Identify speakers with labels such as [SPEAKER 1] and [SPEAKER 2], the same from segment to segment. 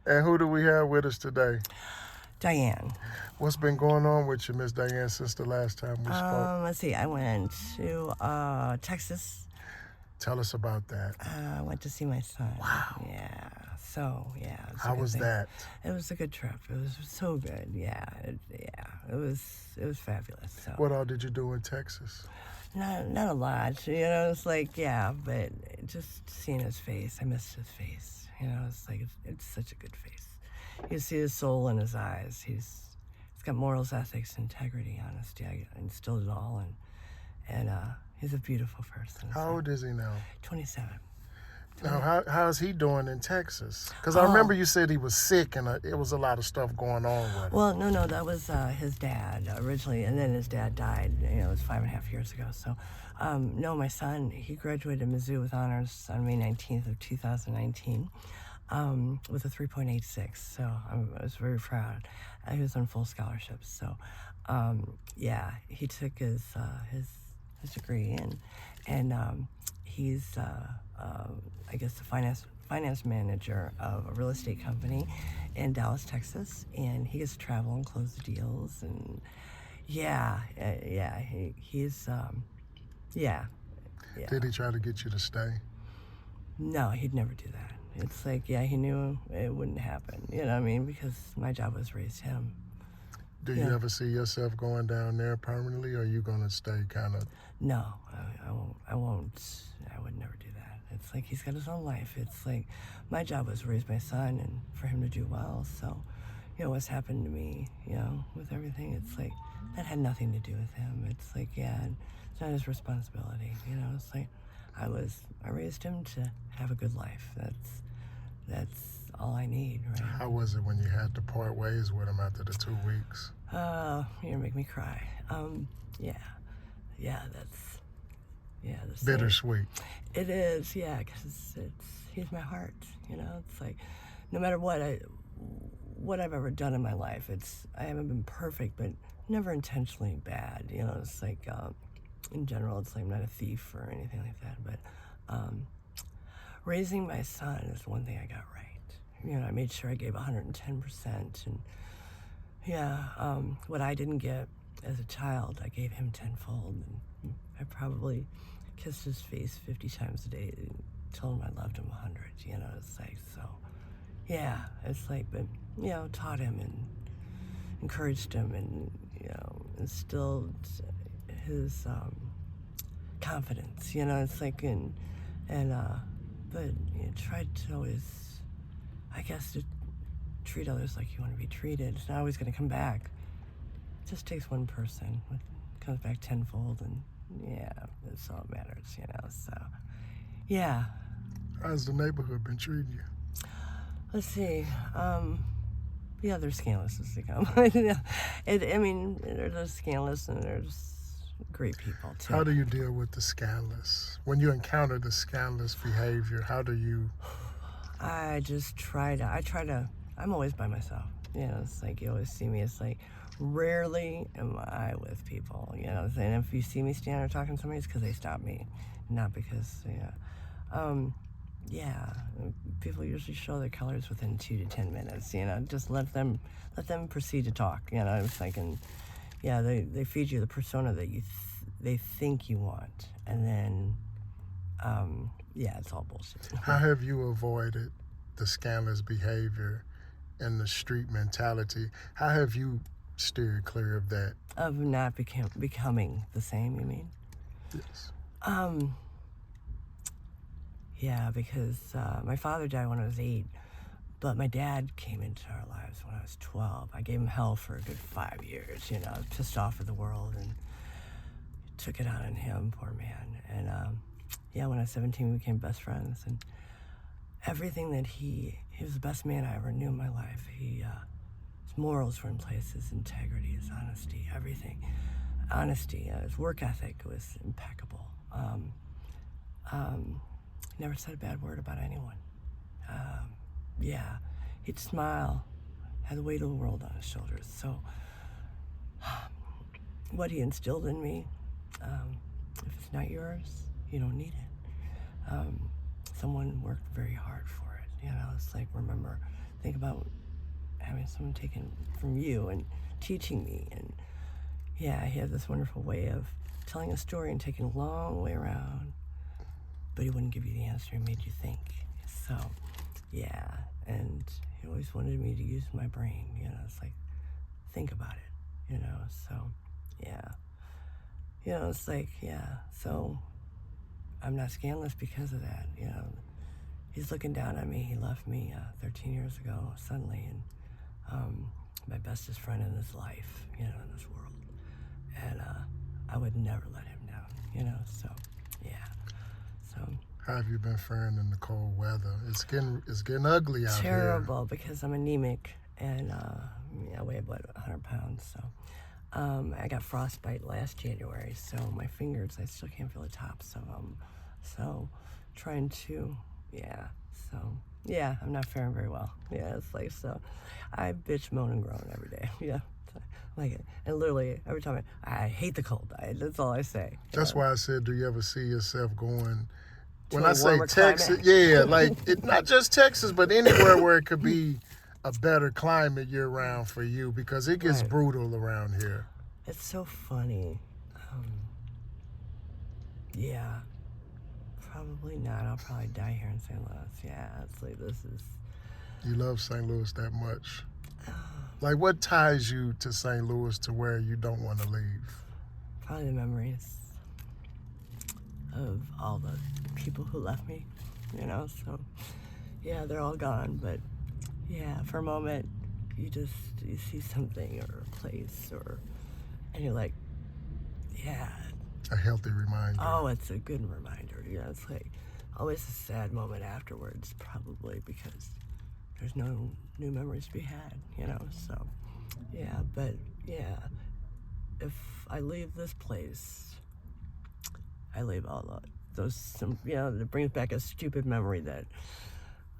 [SPEAKER 1] And who do we have with us today?
[SPEAKER 2] Dianne.
[SPEAKER 1] What's been going on with you, Miss Dianne, since the last time we spoke?
[SPEAKER 2] Let's see. I went to Texas.
[SPEAKER 1] Tell us about that.
[SPEAKER 2] I went to see my son.
[SPEAKER 1] Wow.
[SPEAKER 2] Yeah. So yeah.
[SPEAKER 1] How was that?
[SPEAKER 2] It was a good trip. It was so good. Yeah. It was fabulous. So.
[SPEAKER 1] What all did you do in Texas?
[SPEAKER 2] Not a lot. It's like but just seeing his face. I missed his face. It's like it's such a good face. You see his soul in his eyes. He's got morals, ethics, integrity, honesty. I instilled it all, and he's a beautiful person.
[SPEAKER 1] How old is he now?
[SPEAKER 2] 27.
[SPEAKER 1] Now, how's he doing in Texas? Because I remember you said he was sick and it was a lot of stuff going on with him.
[SPEAKER 2] Well, no, that was his dad originally, and then his dad died. It was 5.5 years ago. So, no, my son, he graduated Mizzou with honors on May 19th of 2019 with a 3.86. So I was very proud. He was on full scholarships. So, he took his degree and he's I guess the finance manager of a real estate company in Dallas, Texas, and he gets to travel and close the deals, and he's
[SPEAKER 1] Did he try to get you to stay?
[SPEAKER 2] No, he'd never do that. It's like, he knew it wouldn't happen, because my job was to raise him.
[SPEAKER 1] Do you ever see yourself going down there permanently, or are you going to stay kind of?
[SPEAKER 2] No, I won't. I would never do that. It's like he's got his own life. It's like my job was to raise my son and for him to do well. So, what's happened to me, with everything, it's like that had nothing to do with him. It's like, it's not his responsibility. It's like I raised him to have a good life. That's all I need, right?
[SPEAKER 1] How was it when you had to part ways with him after the 2 weeks?
[SPEAKER 2] You're gonna make me cry. That's
[SPEAKER 1] Bittersweet.
[SPEAKER 2] It is, because he's my heart. It's like no matter what I've ever done in my life, I haven't been perfect, but never intentionally bad. It's like in general, it's like I'm not a thief or anything like that. But raising my son is one thing I got right. I made sure I gave 110%, and what I didn't get as a child, I gave him tenfold, and I probably kissed his face 50 times a day and told him I loved him 100. It's like, so it's like, but taught him and encouraged him, and instilled his confidence. It's like, but tried to always, I guess, to treat others like you want to be treated. It's not always going to come back. It just takes one person. It comes back tenfold, and that's all that matters, so,
[SPEAKER 1] How's the neighborhood been treating you?
[SPEAKER 2] Let's see, they're scandalous as they come. There's scandalous and there's great people, too.
[SPEAKER 1] How do you deal with the scandalous? When you encounter the scandalous behavior, how do you?
[SPEAKER 2] I just try to, I'm always by myself. It's like you always see me, it's like, rarely am I with people, and if you see me standing or talking to somebody, it's because they stopped me, not because, people usually show their colors within 2 to 10 minutes, just let them proceed to talk, it's like, and they feed you the persona that they think you want, and then, it's all bullshit.
[SPEAKER 1] How have you avoided the scandalous behavior and the street mentality? How have you steered clear of that?
[SPEAKER 2] Of not becoming the same, you mean?
[SPEAKER 1] Yes.
[SPEAKER 2] Because my father died when I was 8, but my dad came into our lives when I was 12. I gave him hell for a good 5 years, I was pissed off at the world and took it out on him, poor man. And when I was 17, we became best friends, and everything that he was the best man I ever knew in my life. His morals were in place, his integrity, his honesty, everything. Honesty, his work ethic was impeccable. Never said a bad word about anyone. He'd smile, had the weight of the world on his shoulders. So what he instilled in me, if it's not yours, you don't need it. Someone worked very hard for it. It's like, remember, think about having someone taken from you and teaching me. And yeah, he had this wonderful way of telling a story and taking a long way around, but he wouldn't give you the answer. He made you think. So yeah, and he always wanted me to use my brain. It's like, think about it. So yeah, it's like, yeah, so I'm not scandalous because of that. He's looking down on me. He left me 13 years ago suddenly, and my bestest friend in his life, in this world, and I would never let him down. So yeah, so
[SPEAKER 1] How have you been faring in the cold weather? It's getting ugly out here.
[SPEAKER 2] terrible because I'm anemic and I weigh about 100 pounds. So I got frostbite last January, so my fingers, I still can't feel the tops of them. So trying to, I'm not faring very well. Yeah, it's like, so I bitch, moan, and groan every day. Yeah, like it. And literally every time I hate the cold. That's all I say.
[SPEAKER 1] That's why I said, do you ever see yourself going?
[SPEAKER 2] To
[SPEAKER 1] When
[SPEAKER 2] a
[SPEAKER 1] I say
[SPEAKER 2] warmer
[SPEAKER 1] Texas,
[SPEAKER 2] climate.
[SPEAKER 1] like not just Texas, but anywhere where it could be a better climate year round for you, because it gets
[SPEAKER 2] Right.
[SPEAKER 1] brutal around here.
[SPEAKER 2] It's so funny. Yeah, probably not. I'll probably die here in St. Louis. Yeah, it's like, this is.
[SPEAKER 1] You love St. Louis that much. Like, what ties you to St. Louis to where you don't want to leave?
[SPEAKER 2] Probably the memories of all the people who left me, so yeah, they're all gone, but yeah, for a moment you see something or a place, and you're like, yeah,
[SPEAKER 1] A healthy reminder.
[SPEAKER 2] oh, it's a good reminder. It's like always a sad moment afterwards, probably because there's no new memories to be had, so yeah, but yeah, if I leave this place, I leave all it brings back a stupid memory that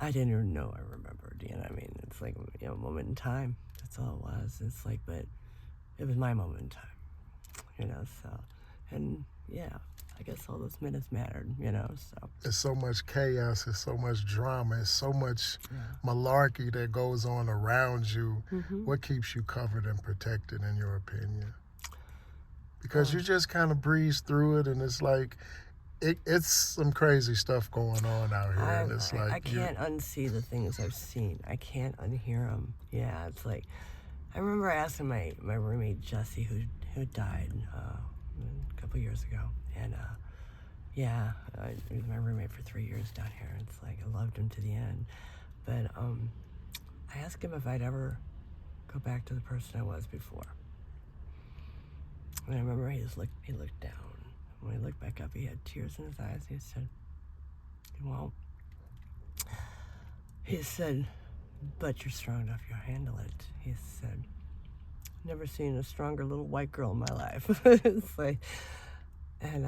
[SPEAKER 2] I didn't even know I remembered. I mean, it's like, a moment in time. That's all it was. It's like, but it was my moment in time, so, and yeah, I guess all those minutes mattered, so.
[SPEAKER 1] There's so much chaos, there's so much drama, there's so much malarkey that goes on around you. What keeps you covered and protected, in your opinion? Because you just kind of breeze through it, and it's like, it's some crazy stuff going on out here. And it's like,
[SPEAKER 2] I can't unsee the things I've seen. I can't unhear them. Yeah, it's like, I remember asking my roommate Jesse, who died a couple years ago, and he was my roommate for 3 years down here. It's like, I loved him to the end, but I asked him if I'd ever go back to the person I was before. And I remember he looked down. When he looked back up, he had tears in his eyes. He said, well, he said, but you're strong enough, you'll handle it. He said, never seen a stronger little white girl in my life. It's like, and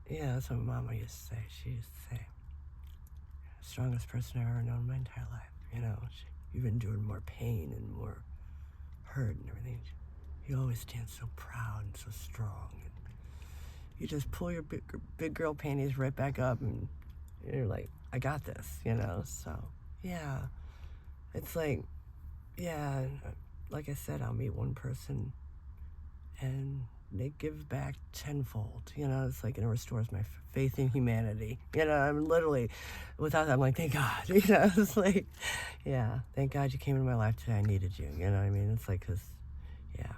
[SPEAKER 2] that's what Mama used to say. She used to say, strongest person I've ever known in my entire life. You've endured more pain and more hurt and everything. You always stand so proud and so strong. And you just pull your big girl panties right back up, and you're like, I got this, So, yeah, it's like, yeah, like I said, I'll meet one person, and they give back tenfold. It's like, it restores my faith in humanity. I'm literally, without that, I'm like, thank God. It's like, yeah, thank God you came into my life today. I needed you. You know what I mean? It's like, cause, yeah.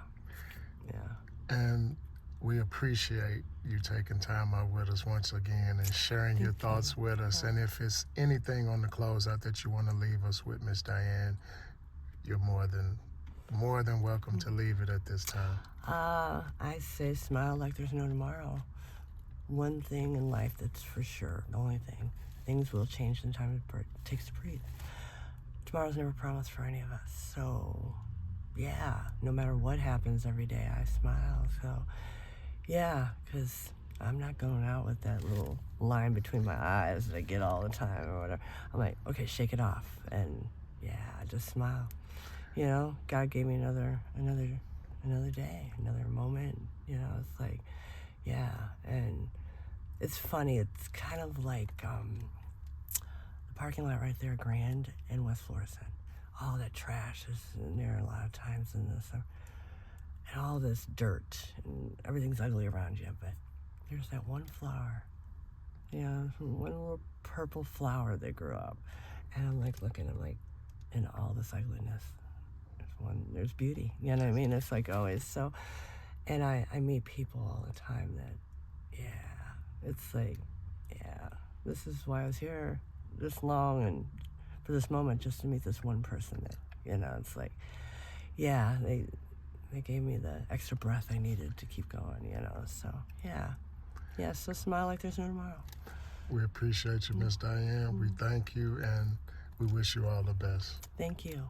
[SPEAKER 1] And we appreciate you taking time out with us once again and sharing your thoughts with us. And if it's anything on the closeout that you want to leave us with, Miss Dianne, you're more than welcome to leave it at this time.
[SPEAKER 2] I say smile like there's no tomorrow. One thing in life that's for sure, the only thing, things will change in the time it takes to breathe. Tomorrow's never promised for any of us. So, yeah, no matter what happens every day, I smile. So, yeah, because I'm not going out with that little line between my eyes that I get all the time or whatever. I'm like, okay, shake it off. And, yeah, just smile. God gave me another day, another moment. It's like, yeah. And it's funny. It's kind of like the parking lot right there, Grand and West Florissant. All that trash is in there a lot of times in the summer. And all this dirt, and everything's ugly around you, but there's that one flower, one little purple flower that grew up. And I'm like looking, I'm like, in all this ugliness, there's beauty. You know what I mean? It's like always so. And I meet people all the time that, it's like, this is why I was here this long and for this moment, just to meet this one person that, it's like, they gave me the extra breath I needed to keep going, so, so smile like there's no tomorrow.
[SPEAKER 1] We appreciate you, Miss Dianne. We thank you, and we wish you all the best.
[SPEAKER 2] Thank you.